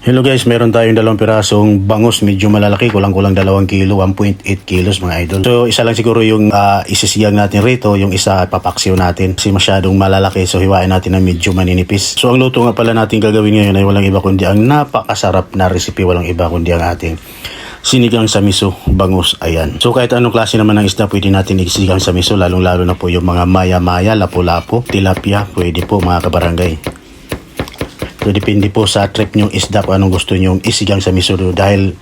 Hello guys, meron tayong 2 pirasong bangus medyo malalaki, kulang-kulang 2 kilo, 1.8 kilos mga idol. So isa lang siguro yung isisiyang natin rito, yung isa papaksiw natin kasi masyadong malalaki, so hiwain natin na medyo maninipis. So ang luto nga pala natin gagawin ngayon ay walang iba kundi ang napakasarap na recipe, walang iba kundi ang ating sinigang sa miso bangus. Ayan. So kahit anong klase naman ng isda pwede natin isinigang sa miso, lalong-lalo na po yung mga maya-maya, lapu-lapu, tilapia, pwede po mga kabarangay. So depende po sa trip nyong isda kung anong gusto nyong isigang sa miso. Dahil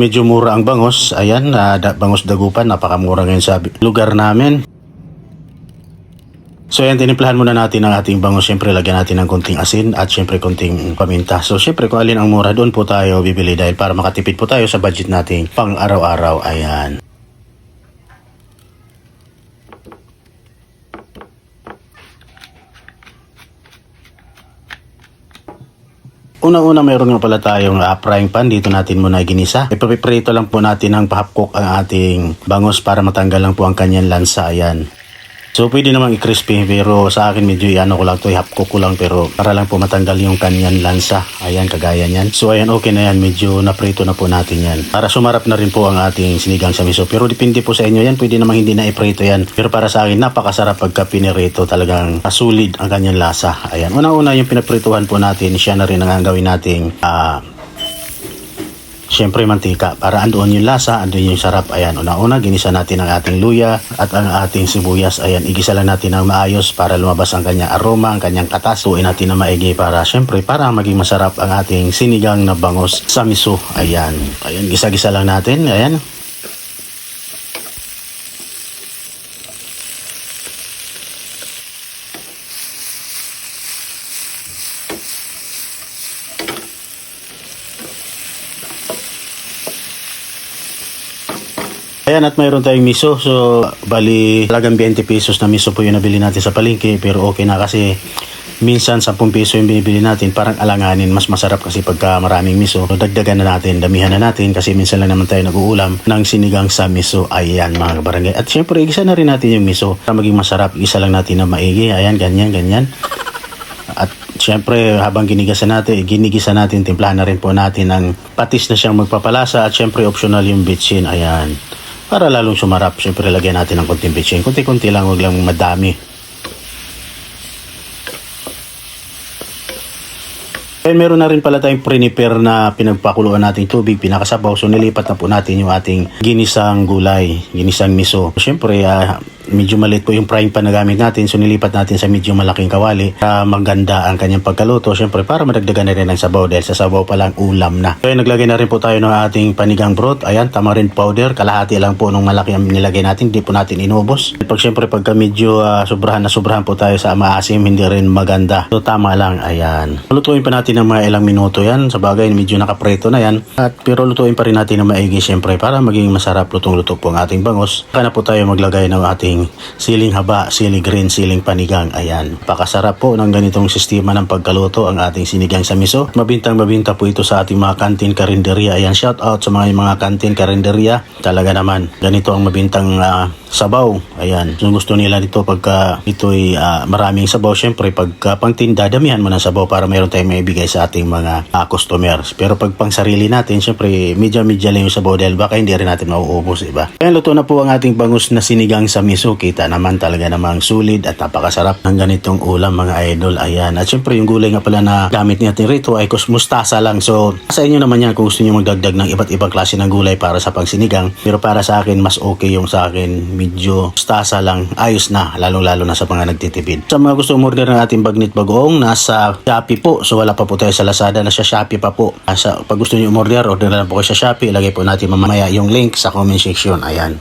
medyo mura ang bangus. Ayan, bangus dagupan, napakamura ngayon sa lugar namin. So ayan, tinimplahan muna natin ang ating bangus. Siyempre lagyan natin ng konting asin at siyempre konting paminta. So siyempre kung alin ang mura, doon po tayo bibili dahil para makatipid po tayo sa budget nating pang araw-araw. Ayan. Una-una mayroon nga pala tayong frying pan. Dito natin muna ginisa. Ipapiprito lang po natin ng half-cook ang ating bangus para matanggal lang po ang kanyang lansa. Ayan. So pwede namang i-crispy pero sa akin medyo ko lang to, half-cook ko lang pero para lang po matanggal yung kanyang lansa. Ayan, kagaya niyan. So ayan, okay na yan. Medyo naprito na po natin yan. Para sumarap na rin po ang ating sinigang sa miso. Pero depende po sa inyo yan. Pwede namang hindi na iprito yan. Pero para sa akin, napakasarap pagka pinirito. Talagang solid ang kanyang lasa. Ayan. Una-una yung pinaprituhan po natin, siya na rin ang gawin nating siyempre mantika para andoon yung lasa, andoon yung sarap. Ayan, una-una ginisa natin ang ating luya at ang ating sibuyas. Ayan, igisa lang natin ng maayos para lumabas ang kanyang aroma, ang kanyang katas. Suin natin na maigi para siyempre para maging masarap ang ating sinigang na bangus sa miso. Ayan, ayan, gisa-gisa lang natin. Ayan. Ayan, at mayroon tayong miso. So, bali, talagang 20 pesos na miso po yung nabili natin sa palengke. Pero okay na kasi minsan 10 peso yung binibili natin. Parang alanganin. Mas masarap kasi pagka maraming miso. So, dagdagan na natin, damihan na natin kasi minsan lang naman tayo nag-uulam ng sinigang sa miso. Ayan mga kabarangay. At syempre, igisa na rin natin yung miso. Para maging masarap, igisa lang natin na maigi. Ayan, ganyan, ganyan. At syempre habang ginigisa natin, timplahan na rin po natin ng patis na siyang magpapalasa. At syempre optional yung bitchin. Ayan. Para lalong sumarap, syempre lagyan natin ng konting bitchin. Kunti-kunti lang, huwag lang madami. And meron na rin pala tayong prepare na pinagpakuluan nating tubig, pinakasabaw. So nilipat na po natin yung ating ginisang gulay, ginisang miso. Syempre medyo maliit po yung frying pan na gamit natin. So nilipat natin sa medyo malaking kawali para maganda ang kanyang pagkaluto. Syempre para madagdagan na rin ang sabaw dahil sa sabaw pa lang ulam na. So naglagay na rin po tayo ng ating panigang broth. Ayan, tamarind powder. Kalahati lang po nung malaki ang nilagay natin. Hindi po natin inubos. Syempre pagka medyo sobrahan po tayo sa maasim, hindi rin maganda. So tama lang. Ayan. Lutuin pa natin ng mga ilang minuto yan. Sa bagay, medyo nakapreto na yan. Pero lutuin pa rin natin ng maigi syempre para maging masarap lutong-luto po ang ating bangus. Saka na po tayo maglagay ng ating siling haba, siling green, siling panigang. Ayan. Pakasarap po ng ganitong sistema ng pagkaluto ang ating sinigang sa miso. Mabintang-mabinta po ito sa ating mga kantin karinderya. Ayan, shout out sa mga kantin karinderya. Talaga naman, ganito ang mabintang sabaw. Ayan. So gusto nila dito pagka ito'y maraming sabaw. Syempre, pagka pangtinda, damihan mo ng sabaw para mayroon tayong maibigay sa ating mga customers. Pero pag pang sarili natin, syempre, medya-medya lang yung sabaw dahil baka hindi rin natin mauubos, diba? Ayan, luto na po ang ating bangus na sinigang sa miso. Kita naman talaga namang sulit at napakasarap ng ganitong ulam mga idol. Ayan. At syempre, yung gulay nga pala na gamit natin rito ay mustasa lang. So, sa inyo naman yan kung gusto nyo magdagdag ng iba't ibang klase ng gulay para sa pangsinigang. Pero para sa akin, mas okay yung sa akin. Medyo mustasa lang. Ayos na. Lalong-lalo na sa mga nagtitipid. Sa mga gusto umorder ng ating bagnit bagoong, nasa Shopee po. So, wala pa po tayo sa Lazada, nasa Shopee pa po. Pag gusto nyo umorder, order na po kayo sa Shopee. Ilagay po natin mamaya yung link sa comment section. Ayan.